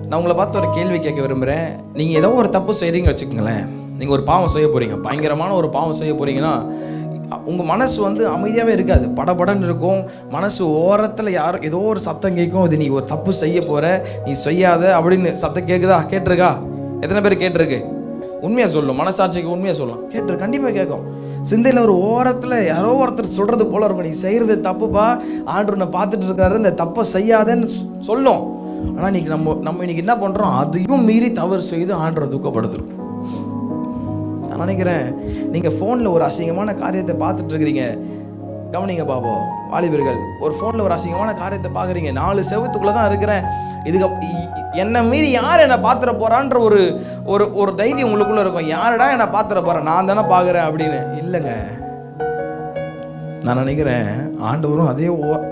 நான் உங்களை பார்த்து ஒரு கேள்வி கேட்க விரும்புகிறேன். நீங்கள் ஏதோ ஒரு தப்பு செய்கிறீங்க வச்சுக்கோங்களேன். நீங்கள் ஒரு பாவம் செய்ய போகிறீங்க, பயங்கரமான ஒரு பாவம் செய்ய போகிறீங்கன்னா உங்கள் மனசு அமைதியாகவே இருக்காது, படபடன்னு இருக்கும். மனசு ஓரத்தில் ஏதோ ஒரு சத்தம் கேட்கும், இது நீ ஒரு தப்பு செய்ய போகிற, நீ செய்யாத அப்படின்னு சத்தம் கேட்குதா? கேட்டிருக்கா? எத்தனை பேர் கேட்டிருக்கு? உண்மையாக சொல்லணும், மனசாட்சிக்கு உண்மையாக சொல்லலாம், கேட்டிருக்கு, கண்டிப்பாக கேட்கும். சிந்தையில் ஒரு ஓரத்தில் யாரோ ஒருத்தர் சொல்கிறது போல இருக்கும், நீ செய்கிறது தப்புப்பா, ஆண்டவர் நான் பார்த்துட்டு இருக்காரு, இந்த தப்பை செய்யாதேன்னு சொல்லணும். ஆனால் இன்னைக்கு நம்ம இன்னைக்கு என்ன பண்ணுறோம்? அதையும் மீறி தவறு செய்து ஆண்டவரை துக்கப்படுத்துறோம். நான் நினைக்கிறேன் நீங்கள் ஃபோனில் ஒரு அசிங்கமான காரியத்தை பார்த்துட்டு இருக்கிறீங்க. கவனிங்க பாபோ, வாலிபர்கள், ஒரு ஃபோனில் ஒரு அசிங்கமான காரியத்தை பார்க்குறீங்க. 4 செவத்துக்குள்ளே தான் இருக்கிறேன், இதுக்கு என்னை மீறி யார் என்னை பார்த்துட போகிறான்ற ஒரு தைரியம் உங்களுக்குள்ளே இருக்கும். யாரடா என்னை பார்த்துட போகிறேன், நான் தானே பார்க்குறேன் அப்படின்னு. இல்லைங்க, நான் நினைக்கிறேன் ஆண்டவரும்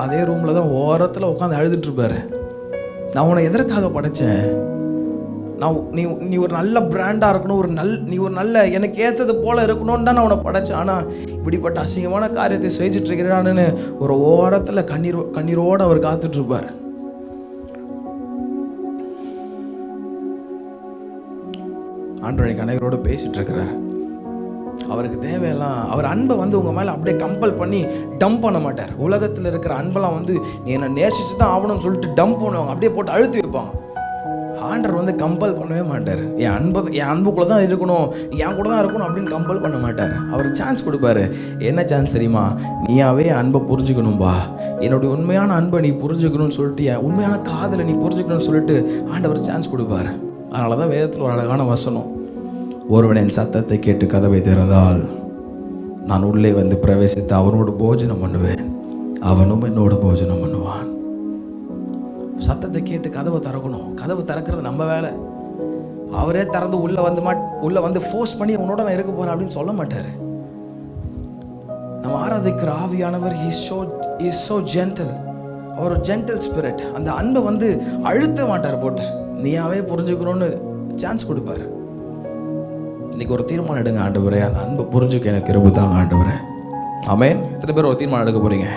அதே ரூமில் தான் ஓரத்தில் உட்காந்து அழுதுட்டு இருப்பாரு. நான் உன்னை எதற்காக படைத்தேன்? நீ ஒரு நல்ல பிராண்டாக இருக்கணும், நீ ஒரு நல்ல எனக்கு ஏற்றது போல இருக்கணும்னு தான் நான் உன்னை படைச்சேன். ஆனால் இப்படிப்பட்ட அசிங்கமான காரியத்தை செஞ்சுட்டு இருக்கிறான்னு ஒரு ஓரத்தில் கண்ணீரோடு அவர் காத்துட்டு இருப்பார். ஆண்டவர் அனைவரோடு பேசிட்டு இருக்கிறார். அவருக்கு தேவையெல்லாம், அவர் அன்பை உங்கள் மேலே அப்படியே கம்பல் பண்ணி டம்ப் பண்ண மாட்டார். உலகத்தில் இருக்கிற அன்பெல்லாம் நீ என்னை நேசிச்சு தான் ஆகணும்னு சொல்லிட்டு டம்ப் பண்ணுவாங்க, அப்படியே போட்டு அழுத்தி வைப்பாங்க. ஆண்டவர் கம்பல் பண்ணவே மாட்டார். என் அன்புக்குள்ளே தான் இருக்கணும், என் கூட தான் இருக்கணும் அப்படின்னு கம்பல் பண்ண மாட்டார். அவர் சான்ஸ் கொடுப்பாரு. என்ன சான்ஸ் தெரியுமா? நீயாவே அன்பை புரிஞ்சுக்கணும்பா, என்னுடைய உண்மையான அன்பை நீ புரிஞ்சுக்கணும்னு சொல்லிட்டு, என் உண்மையான காதலை நீ புரிஞ்சுக்கணும்னு சொல்லிட்டு ஆண்டவர் சான்ஸ் கொடுப்பாரு. அதனால தான் வேதத்தில் ஒரு அழகான வசனம், ஒருவன் என் சத்தத்தை கேட்டு கதவை திறந்தால் நான் உள்ளே பிரவேசித்து அவனோடு போஜனம் பண்ணுவேன், அவனும் என்னோடு போஜனம் பண்ணுவான். சத்தத்தை கேட்டு கதவை திறக்கணும். கதவு திறக்கிறது நம்ம வேலை. அவரே திறந்து உள்ள வந்து ஃபோர்ஸ் பண்ணி உன்னோட நான் இருக்க போறேன் அப்படின்னு சொல்ல மாட்டாரு. நம்ம ஆராதிக்கிற ஆவியானவர் இஸ் so gentle. அவர் ஜென்டல் ஸ்பிரிட். அந்த அன்பை அழுத்த மாட்டார் போட்டு, நீயாவே புரிஞ்சுக்கணும்னு சான்ஸ் கொடுப்பாரு. இன்னைக்கு ஒரு தீர்மானம் எடுங்க, ஆண்டவரே அந்த அன்பை புரிஞ்சுக்க எனக்கு கிருபை தாங்க ஆண்டவரே. ஆமென். எத்தனை பேர் ஒரு தீர்மானம் எடுக்க போறீங்க?